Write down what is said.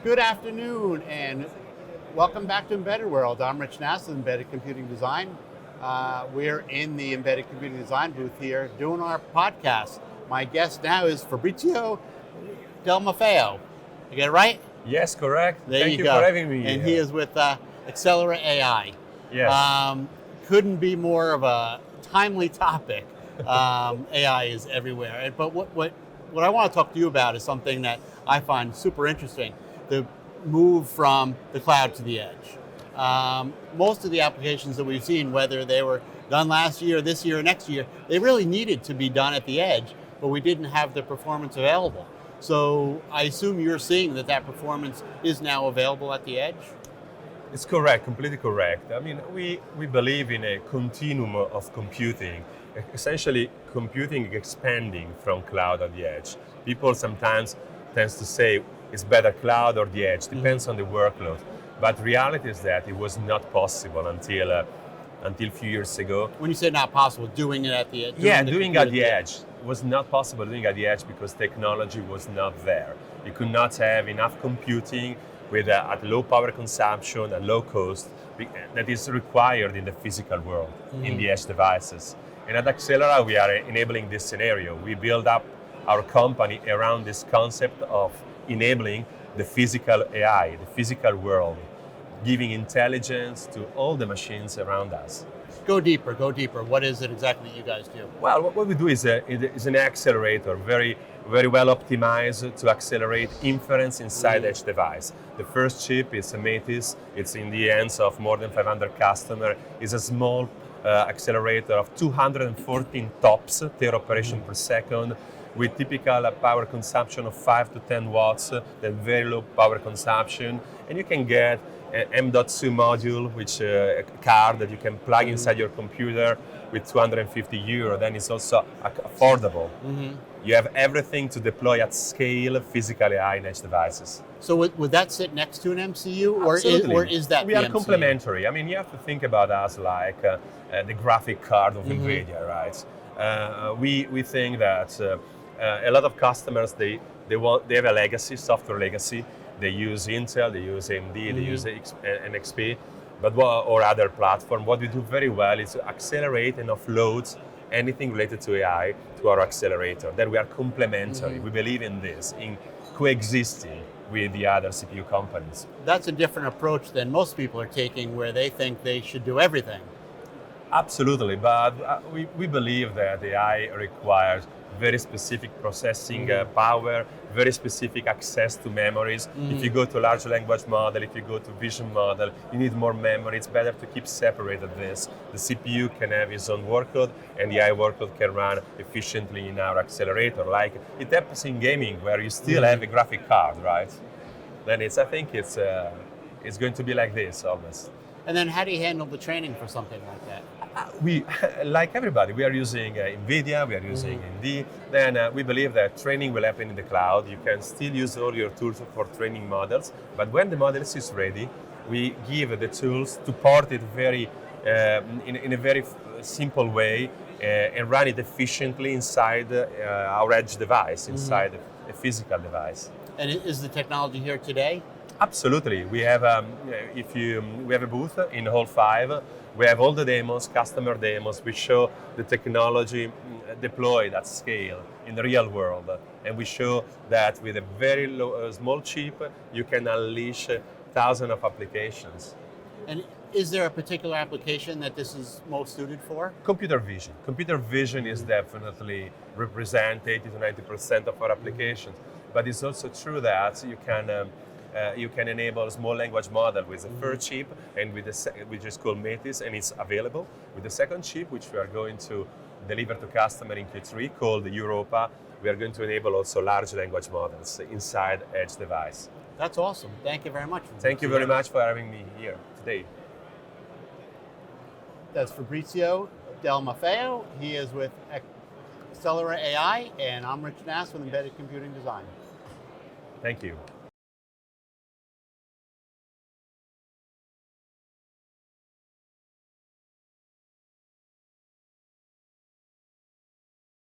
Good afternoon and welcome back to Embedded World. I'm Rich Nass of Embedded Computing Design. We're in the Embedded Computing Design booth here doing our podcast. My guest now is Fabrizio DelMaffeo. You get it right? Yes, correct. Thank you for having me. And he is with Axelera AI. Yes. Couldn't be more of a timely topic. AI is everywhere. But what I want to talk to you about is something that I find super interesting. The move from the cloud to the edge. Most of the applications that we've seen, whether they were done last year, this year, or next year, they really needed to be done at the edge, but we didn't have the performance available. So I assume you're seeing that performance is now available at the edge? It's correct, completely correct. I mean, we believe in a continuum of computing, essentially computing expanding from cloud at the edge. People sometimes tends to say it's better cloud or the edge, depends on the workload. But reality is that it was not possible until a few years ago. When you say not possible, doing it at the edge? Doing at the edge. It was not possible doing at the edge because technology was not there. You could not have enough computing with at low power consumption and low cost that is required in the physical world, in the edge devices. And at Axelera, we are enabling this scenario. We build up our company around this concept of enabling the physical AI, the physical world, giving intelligence to all the machines around us. Go deeper. What is it exactly you guys do? Well, what we do is an accelerator, very well optimized to accelerate inference inside edge device. The first chip is a Metis. It's in the hands of more than 500 customers. It's a small accelerator of 214 TOPS, tera operation per second, with typical power consumption of 5 to 10 watts, then very low power consumption. And you can get an M.2 module, which a card that you can plug inside your computer with 250 euro. Then it's also affordable. You have everything to deploy at scale physical AI in edge devices. So would that sit next to an MCU, or is that we the are MCU? Complementary. I mean, you have to think about us like the graphic card of NVIDIA, right? We think that a lot of customers they have a legacy, software legacy. They use Intel, they use AMD, they use NXP, or other platform. What we do very well is accelerate and offload anything related to AI to our accelerator. Then we are complementary. We believe in this, in coexisting with the other CPU companies. That's a different approach than most people are taking, where they think they should do everything. Absolutely, but we believe that AI requires very specific processing power, very specific access to memories. If you go to large language model, if you go to vision model, you need more memory. It's better to keep separated this. The CPU can have its own workload, and the AI workload can run efficiently in our accelerator. Like it happens in gaming, where you still have a graphic card, right? Then I think it's going to be like this always. And then how do you handle the training for something like that? We, like everybody, we are using NVIDIA, we are using AMD. Then we believe that training will happen in the cloud. You can still use all your tools for training models, but when the model is ready, we give the tools to port it in a very simple way and run it efficiently inside our edge device, inside a physical device. And is the technology here today? Absolutely. We have we have a booth in Hall 5. We have all the demos, customer demos. We show the technology deployed at scale in the real world, and we show that with a very small chip, you can unleash thousands of applications. And is there a particular application that this is most suited for? Computer vision. Computer vision is definitely represent 80 to 90% of our applications, but it's also true that you can enable a small language model with the first chip and which is called Metis, and it's available. With the second chip, which we are going to deliver to customer in Q3, called Europa, we are going to enable also large language models inside edge device. That's awesome. Thank you very much. Thank you very much for having me here today. That's Fabrizio DelMaffeo. He is with Axelera AI, and I'm Rich Nass with Embedded Computing Design. Thank you.